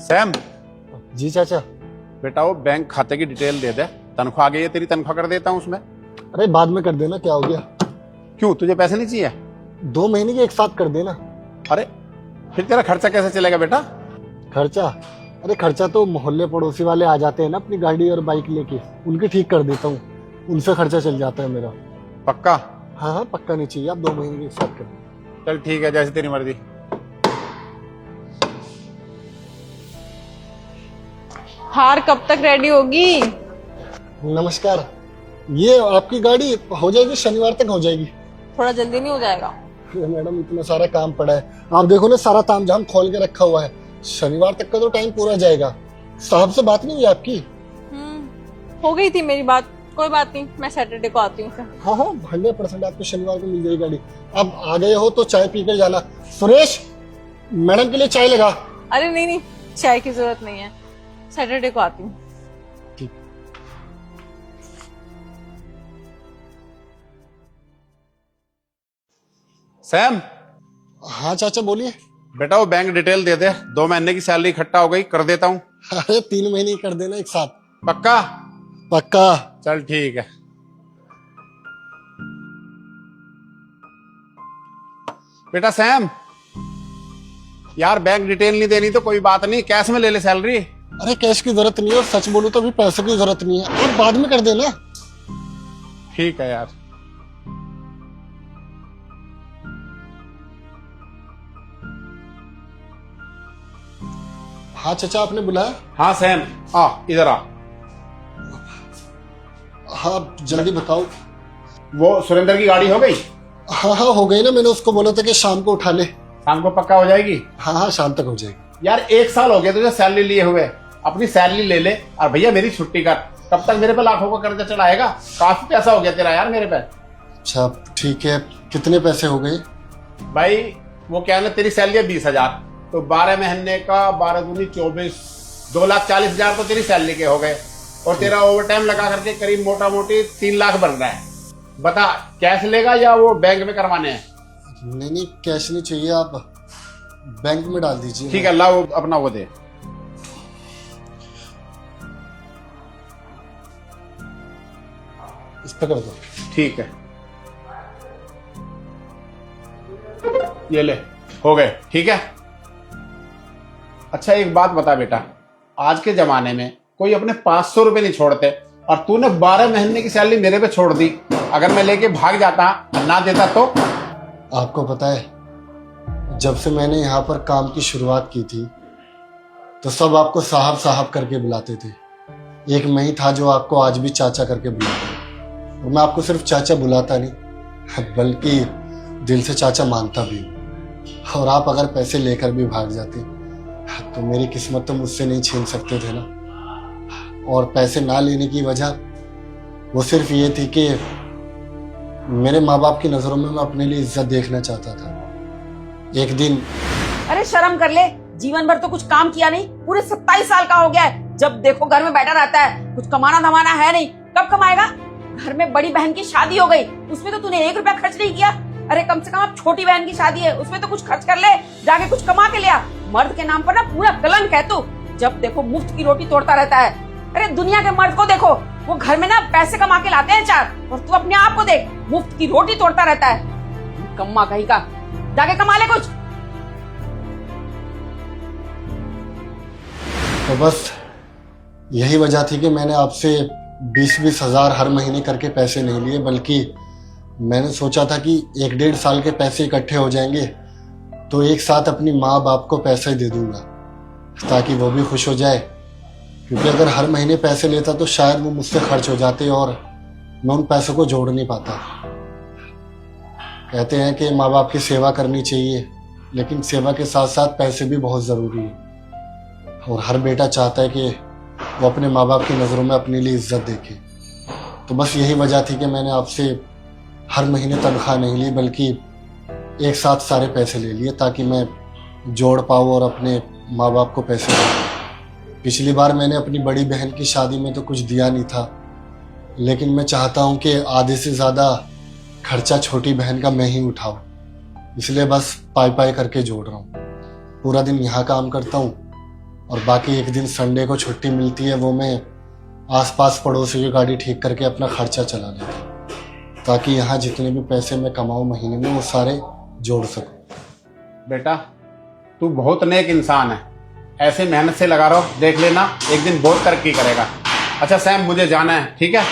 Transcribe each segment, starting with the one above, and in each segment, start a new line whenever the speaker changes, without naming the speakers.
Sam,
जी चाचा।
बेटा वो बैंक खाते की डिटेल दे दे। तनख्वाह आ गई है तेरी, तनख्वाह कर देता हूँ उसमें।
अरे बाद में कर देना, क्या हो गया।
क्यों, तुझे पैसे नहीं चाहिए?
2 महीने के एक साथ कर देना।
अरे फिर तेरा खर्चा कैसे चलेगा बेटा?
खर्चा? अरे खर्चा तो मोहल्ले पड़ोसी वाले आ जाते हैं ना अपनी गाड़ी और बाइक लेके, उनके ठीक कर देता हूँ, उनसे खर्चा चल जाता है मेरा।
पक्का?
हाँ हाँ पक्का, नहीं चाहिए, आप 2 महीने के एक साथ कर देना।
चल ठीक है, जैसे तेरी मर्जी।
हार कब तक रेडी होगी?
नमस्कार, ये आपकी गाड़ी हो जाएगी, शनिवार तक हो जाएगी।
थोड़ा जल्दी नहीं हो जाएगा?
अरे मैडम इतना सारा काम पड़ा है, आप देखो ना, सारा तामझाम खोल के रखा हुआ है, शनिवार तक का तो टाइम पूरा जाएगा। साहब से बात नहीं हुई आपकी?
हो गई थी मेरी बात, कोई बात नहीं, मैं सैटरडे को आती हूँ फिर।
हाँ हाँ 100% आपको शनिवार को मिल जाएगी गाड़ी। अब आ गए हो तो चाय पी कर जाना। सुरेश, मैडम के लिए चाय लगा।
अरे नहीं नहीं, चाय की जरूरत नहीं है, सैटरडे को आती हूँ।
ठीक।
सैम,
हाँ चाचा बोलिए।
बेटा वो बैंक डिटेल दे दे, 2 महीने की सैलरी इकट्ठा हो गई, कर देता हूँ।
अरे 3 महीने कर देना एक साथ।
पक्का?
पक्का।
चल ठीक है। बेटा सैम, यार बैंक डिटेल नहीं देनी तो कोई बात नहीं, कैश में ले ले सैलरी।
अरे कैश की जरूरत नहीं है, और सच बोलूं तो अभी पैसे की जरूरत नहीं है, और बाद में कर देना।
ठीक है यार।
हाँ चाचा आपने बुलाया?
हाँ सैम, आ इधर आ।
हाँ जल्दी बताओ।
वो सुरेंद्र की गाड़ी हो गई?
हाँ हाँ हो गई ना, मैंने उसको बोला था कि शाम को उठा ले।
शाम को पक्का हो जाएगी?
हाँ हाँ शाम तक हो जाएगी।
यार 1 साल हो गया तुझे सैलरी लिए हुए, अपनी सैलरी ले ले और भैया मेरी छुट्टी कर। कब तक मेरे पे लाखों का कर्जा चढ़ाएगा? काफी पैसा हो गया तेरा यार मेरे पे।
अच्छा ठीक है, कितने पैसे हो गए?
भाई वो क्या है ना, तेरी सैलरी है 20,000, तो 12 महीने का 12 दूनी 24, 2,40,000 तो तेरी सैलरी के हो गए, और तेरा ओवर टाइम लगा करके करीब मोटा मोटी 3 लाख बन रहा है। बता कैश लेगा या वो बैंक में करवाने हैं?
नहीं नहीं कैश नहीं चाहिए, आप बैंक में डाल दीजिए।
ठीक है, ला वो अपना वो दे।
इस पे कर दो।
ठीक है, ये ले, हो गए। ठीक है। अच्छा एक बात बता बेटा, आज के जमाने में कोई अपने 500 रुपए नहीं छोड़ते, और तूने 12 महीने की सैलरी मेरे पे छोड़ दी। अगर मैं लेके भाग जाता ना देता तो?
आपको पता है, जब से मैंने यहाँ पर काम की शुरुआत की थी तो सब आपको साहब साहब करके बुलाते थे। एक मैं ही था जो आपको आज भी चाचा करके बुलाता हूँ, और मैं आपको सिर्फ चाचा बुलाता नहीं बल्कि दिल से चाचा मानता भी हूँ। और आप अगर पैसे लेकर भी भाग जाते तो मेरी किस्मत तो मुझसे नहीं छीन सकते थे ना। और पैसे ना लेने की वजह वो सिर्फ ये थी कि मेरे माँ बाप की नजरों में मैं अपने लिए इज्जत देखना चाहता था। एक दिन,
अरे शर्म कर ले, जीवन भर तो कुछ काम किया नहीं, पूरे 27 साल का हो गया है, जब देखो घर में बैठा रहता है, कुछ कमाना धमाना है नहीं, कब कमाएगा? घर में बड़ी बहन की शादी हो गई, उसमें तो तूने 1 रुपया खर्च नहीं किया। अरे कम से कम अब छोटी बहन की शादी है, उसमें तो कुछ खर्च कर ले, जाके कुछ कमा के लिया। मर्द के नाम पर ना पूरा कलंक है तू, जब देखो मुफ्त की रोटी तोड़ता रहता है। अरे दुनिया के मर्द को देखो, वो घर में ना पैसे कमा के लाते हैं 4, और तू अपने आप को देख, मुफ्त की रोटी तोड़ता रहता है। कम्मा कहीं का, जाके कमा ले कुछ।
तो बस यही वजह थी कि मैंने आपसे 20-20 हजार हर महीने करके पैसे नहीं लिए, बल्कि मैंने सोचा था कि 1-1.5 साल के पैसे इकट्ठे हो जाएंगे तो एक साथ अपनी माँ बाप को पैसे दे दूंगा, ताकि वो भी खुश हो जाए। क्योंकि अगर हर महीने पैसे लेता तो शायद वो मुझसे खर्च हो जाते और मैं उन पैसों को जोड़ नहीं पाता। कहते हैं कि माँ बाप की सेवा करनी चाहिए, लेकिन सेवा के साथ साथ पैसे भी बहुत ज़रूरी है, और हर बेटा चाहता है कि वो अपने माँ बाप की नज़रों में अपने लिए इज्जत देखे। तो बस यही वजह थी कि मैंने आपसे हर महीने तनख्वाह नहीं ली, बल्कि एक साथ सारे पैसे ले लिए, ताकि मैं जोड़ पाऊँ और अपने माँ बाप को पैसे दूँ। पिछली बार मैंने अपनी बड़ी बहन की शादी में तो कुछ दिया नहीं था, लेकिन मैं चाहता हूँ कि आधे से ज़्यादा खर्चा छोटी बहन का मैं ही उठाऊँ, इसलिए बस पाई पाई करके जोड़ रहा हूँ। पूरा दिन यहाँ काम करता हूँ और बाकी एक दिन संडे को छुट्टी मिलती है, वो मैं आसपास पड़ोसी की गाड़ी ठीक करके अपना खर्चा चला लेता हूँ, ताकि यहाँ जितने भी पैसे मैं कमाऊँ महीने में वो सारे जोड़ सकूँ।
बेटा तू बहुत नेक इंसान है, ऐसे मेहनत से लगा रहो, देख लेना एक दिन बहुत तरक्की करेगा। अच्छा सैम, मुझे जाना है, ठीक है?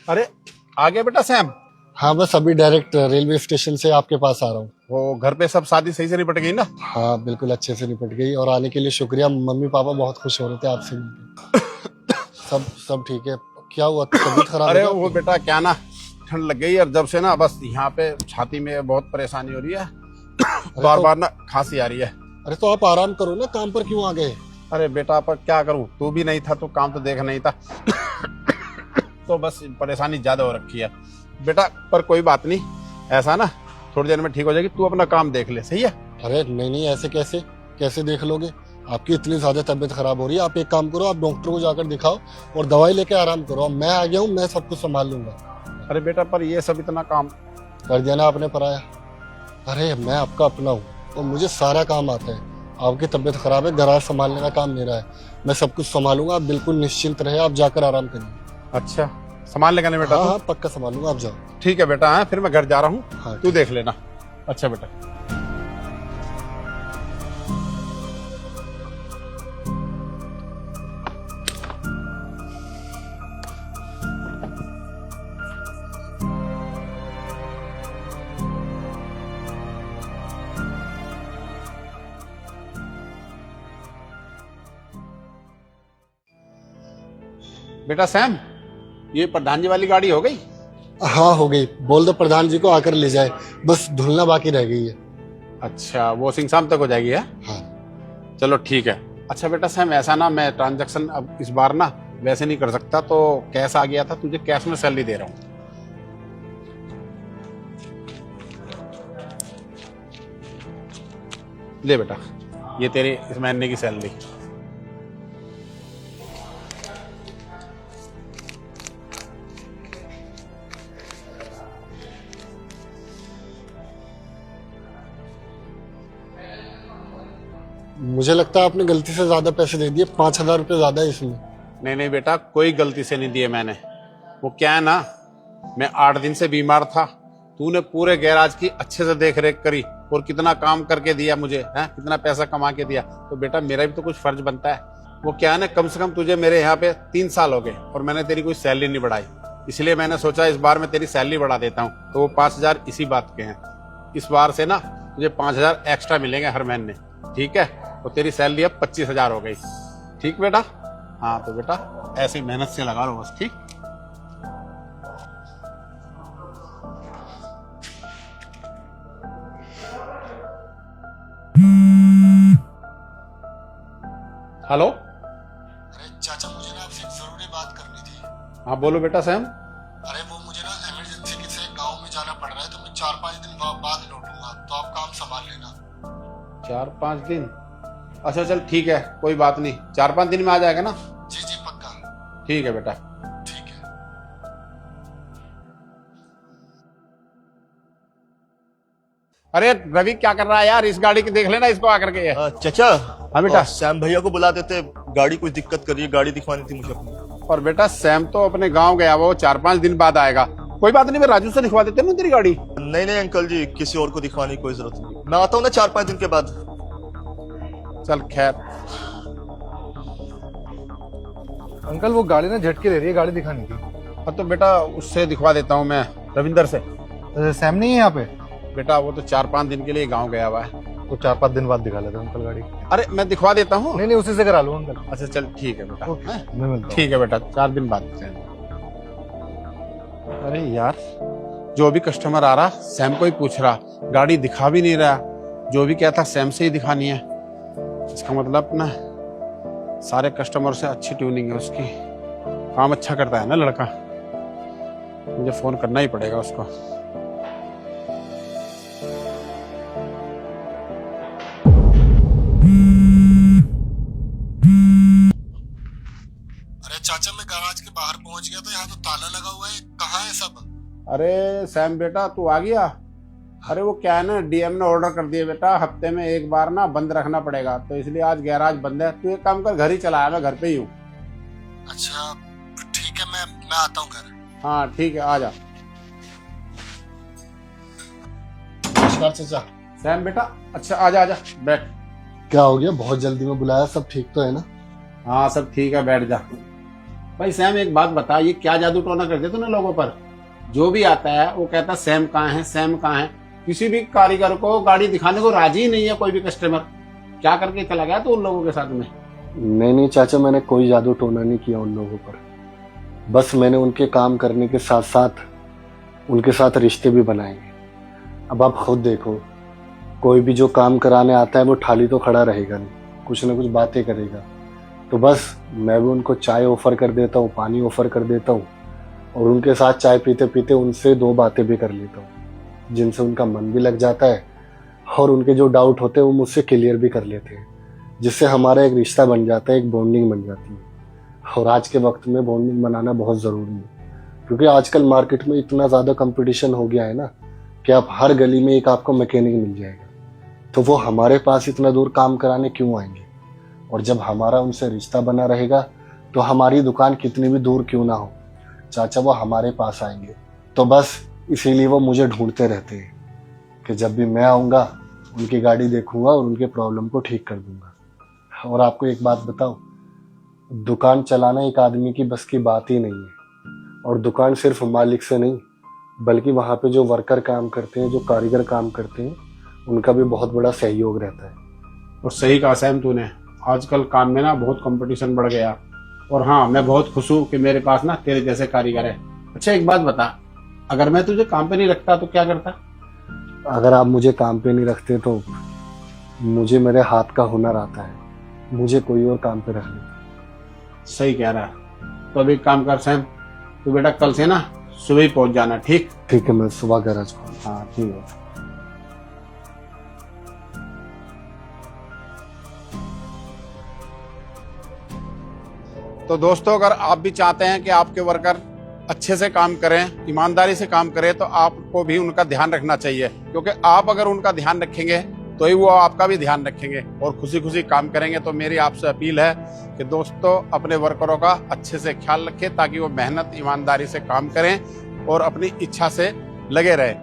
अरे आ गया बेटा सैम?
हाँ, बस अभी डायरेक्ट रेलवे स्टेशन से आपके पास आ रहा हूँ।
वो घर पे सब शादी सही से निपट गई ना?
हाँ, बिल्कुल अच्छे से निपट गई, और आने के लिए शुक्रिया। मम्मी पापा बहुत खुश हो रहे थे आपसे मिलकर। सब ठीक है। क्या हुआ, तबीयत खराब?
अरे वो बेटा क्या ना, ठंड लग गई और जब से ना बस यहाँ पे छाती में बहुत परेशानी हो रही है, बार बार ना खांसी आ रही है।
अरे तो आप आराम करो ना, काम पर क्यों आ गए?
अरे बेटा पर क्या करूं, तू भी नहीं था तो काम तो देखना ही था। तो बस परेशानी ज्यादा हो रखी है बेटा, पर कोई बात नहीं, ऐसा ना थोड़ी देर में ठीक हो जाएगी, तू अपना काम देख ले, सही है?
अरे नहीं, ऐसे कैसे देख लोगे? आपकी इतनी ज्यादा तबीयत खराब हो रही है, आप एक काम करो, आप डॉक्टर को जाकर दिखाओ और दवाई लेके आराम करो। मैं आ गया हूँ, मैं सब कुछ संभाल लूंगा।
अरे बेटा पर ये सब इतना काम
कर दिया ना आपने पराया। अरे मैं आपका अपना हूँ और मुझे सारा काम आता है। आपकी तबीयत खराब है, गराज संभालने का काम मेरा है, मैं सब कुछ संभालूंगा। आप बिल्कुल निश्चिंत रहे, आप जाकर आराम करिए।
अच्छा संभाल लेगा ना बेटा?
हाँ, पक्का संभालूंगा, आप जाओ।
ठीक है बेटा, हाँ फिर मैं घर जा रहा हूँ,
हाँ,
तू देख लेना। अच्छा बेटा। बेटा सैम, ये प्रधान जी वाली गाड़ी हो गई?
हाँ, हो गई। बोल दो प्रधान जी को आकर ले जाए, बस धुलना बाकी रह गई है।
अच्छा, वॉशिंग शाम तक हो जाएगी है?
हाँ।
चलो ठीक है। अच्छा बेटा सैम, ऐसा ना मैं ट्रांजैक्शन अब इस बार ना वैसे नहीं कर सकता, तो कैश आ गया था, तुझे कैश में सैलरी दे रहा हूँ। ले बेटा, ये तेरी इस महीने की सैलरी।
मुझे लगता है आपने गलती से ज्यादा पैसे दे दिए, 5,000 रुपये ज्यादा है इसमें।
नहीं बेटा, कोई गलती से नहीं दिए मैंने। वो क्या है ना, मैं 8 दिन से बीमार था, तूने पूरे गैराज की अच्छे से देख रेख करी और कितना काम करके दिया मुझे, है कितना पैसा कमा के दिया, तो बेटा मेरा भी तो कुछ फर्ज बनता है। वो क्या है ना, कम से कम तुझे मेरे यहाँ पे 3 साल हो गए और मैंने तेरी कोई सैलरी नहीं बढ़ाई, इसलिए मैंने सोचा इस बार मैं तेरी सैलरी बढ़ा देता हूँ। तो वो 5,000 इसी बात के हैं। इस बार से ना तुझे 5,000 एक्स्ट्रा मिलेंगे हर महीने, ठीक है? तो तेरी सैलरी अब 25,000 हो गई, ठीक बेटा? हाँ तो बेटा ऐसे मेहनत से लगा लो बस, ठीक? हेलो।
अरे चाचा, मुझे ना आपसे जरूरी बात करनी थी।
हाँ बोलो बेटा सैम।
अरे वो मुझे ना इमरजेंसी किसी गांव में जाना पड़ रहा है, तो मैं 4-5 दिन बाद लौटूंगा, तो आप काम संभाल लेना।
4-5 दिन? अच्छा चल ठीक है, कोई बात नहीं, 4-5 दिन में आ जाएगा ना?
जी पक्का।
ठीक है बेटा।
ठीक है।
अरे रवि क्या कर रहा है यार, इस गाड़ी की देख लेना इसको आकर के।
चाचा।
हाँ बेटा।
सैम भैया को बुला देते, गाड़ी कुछ दिक्कत कर रही है, गाड़ी दिखवानी थी मुझे अपनी।
और बेटा सैम तो अपने गांव गया, वो 4-5 दिन बाद आएगा। कोई बात नहीं, मैं राजू से दिखवा देते ना तेरी गाड़ी।
नहीं अंकल जी, किसी और को दिखवाने की कोई जरूरत नहीं, मैं आता हूँ ना 4-5 दिन के बाद।
चल खैर।
अंकल वो गाड़ी ना झटके दे रही है, गाड़ी दिखानी थी।
हाँ तो बेटा उससे दिखवा देता हूँ मैं, रविंदर से।
सैम नहीं है यहाँ पे?
बेटा वो तो 4-5 दिन के लिए गांव गया हुआ है।
तो 4-5 दिन बाद दिखा लेते अंकल गाड़ी।
अरे मैं दिखवा देता हूँ।
नहीं उसी से करा लो अंकल।
अच्छा चल ठीक है बेटा,
मैं मिलता हूँ।
ठीक है बेटा, 4 दिन बाद। अरे यार, जो भी कस्टमर आ रहा सैम को ही पूछ रहा, गाड़ी दिखा भी नहीं रहा, जो भी कहता सैम से ही दिखानी है। इसका मतलब ना सारे कस्टमर से अच्छी ट्यूनिंग है उसकी, काम अच्छा करता है ना लड़का। मुझे फोन करना ही पड़ेगा उसको।
अरे चाचा, मैं गैराज के बाहर पहुंच गया, तो यहाँ तो ताला लगा हुआ है, कहाँ है सब?
अरे सैम बेटा तू आ गया। अरे वो क्या है ना, डीएम ने ऑर्डर कर दिया बेटा, हफ्ते में एक बार ना बंद रखना पड़ेगा, तो इसलिए आज गैराज बंद है। तू एक काम कर, घर ही चला आया, मैं घर पे ही हूँ।
अच्छा ठीक है, मैं आता हूँ घर।
हाँ ठीक है, आ जा।
नमस्कार चाचा।
सैम बेटा, अच्छा आजा आजा, बैठ।
क्या हो गया, बहुत जल्दी में बुलाया, सब ठीक तो है ना?
हाँ सब ठीक है, बैठ जा। भाई सैम एक बात बता, ये क्या जादू टोना करते तूने लोगों पर? जो भी आता है वो कहता सैम कहाँ है, सैम कहाँ है। किसी भी कारीगर को गाड़ी दिखाने को राजी ही नहीं है कोई भी कस्टमर। क्या करके चला गया तू उन लोगों के साथ में?
नहीं चाचा, मैंने कोई जादू टोना नहीं किया उन लोगों पर। बस मैंने उनके काम करने के साथ साथ उनके साथ रिश्ते भी बनाए हैं। अब आप खुद देखो, कोई भी जो काम कराने आता है वो ठाली तो खड़ा रहेगा नहीं, कुछ ना कुछ बातें करेगा। तो बस मैं भी उनको चाय ऑफर कर देता हूँ, पानी ऑफर कर देता हूँ, और उनके साथ चाय पीते पीते उनसे 2 बातें भी कर लेता हूँ, जिनसे उनका मन भी लग जाता है और उनके जो डाउट होते हैं वो मुझसे क्लियर भी कर लेते हैं, जिससे हमारा एक रिश्ता बन जाता है, एक बॉन्डिंग बन जाती है। और आज के वक्त में बॉन्डिंग बनाना बहुत ज़रूरी है, क्योंकि आजकल मार्केट में इतना ज़्यादा कंपटीशन हो गया है ना कि आप हर गली में एक आपको मैकेनिक मिल जाएगा। तो वो हमारे पास इतना दूर काम कराने क्यों आएंगे? और जब हमारा उनसे रिश्ता बना रहेगा तो हमारी दुकान कितनी भी दूर क्यों ना हो चाचा, वो हमारे पास आएंगे। तो बस इसीलिए वो मुझे ढूंढते रहते हैं कि जब भी मैं आऊँगा उनकी गाड़ी देखूंगा और उनके प्रॉब्लम को ठीक कर दूंगा। और आपको एक बात बताऊं, दुकान चलाना एक आदमी की बस की बात ही नहीं है। और दुकान सिर्फ मालिक से नहीं, बल्कि वहाँ पे जो वर्कर काम करते हैं, जो कारीगर काम करते हैं, उनका भी बहुत बड़ा सहयोग रहता है।
और सही कहा सैम तूने, आजकल काम में ना बहुत कंपटीशन बढ़ गया। और हाँ, मैं बहुत खुश हूँ कि मेरे पास ना तेरे जैसे कारीगर है। अच्छा एक बात बता, अगर मैं तुझे काम पे नहीं रखता तो क्या करता?
अगर आप मुझे काम पे नहीं रखते तो मुझे मेरे हाथ का हुनर आता है, मुझे कोई और काम पे रख लेता।
सही कह रहा है। तो अब एक काम कर सैम, तू बेटा कल से ना सुबह ही पहुंच जाना, ठीक?
ठीक है, मैं सुबह गैराज खोलूँ।
हाँ ठीक है। तो दोस्तों, अगर आप भी चाहते हैं कि आपके वर्कर अच्छे से काम करें, ईमानदारी से काम करें, तो आपको भी उनका ध्यान रखना चाहिए, क्योंकि आप अगर उनका ध्यान रखेंगे तो ही वो आपका भी ध्यान रखेंगे और खुशी खुशी काम करेंगे। तो मेरी आपसे अपील है कि दोस्तों अपने वर्करों का अच्छे से ख्याल रखें, ताकि वो मेहनत ईमानदारी से काम करें और अपनी इच्छा से लगे रहें।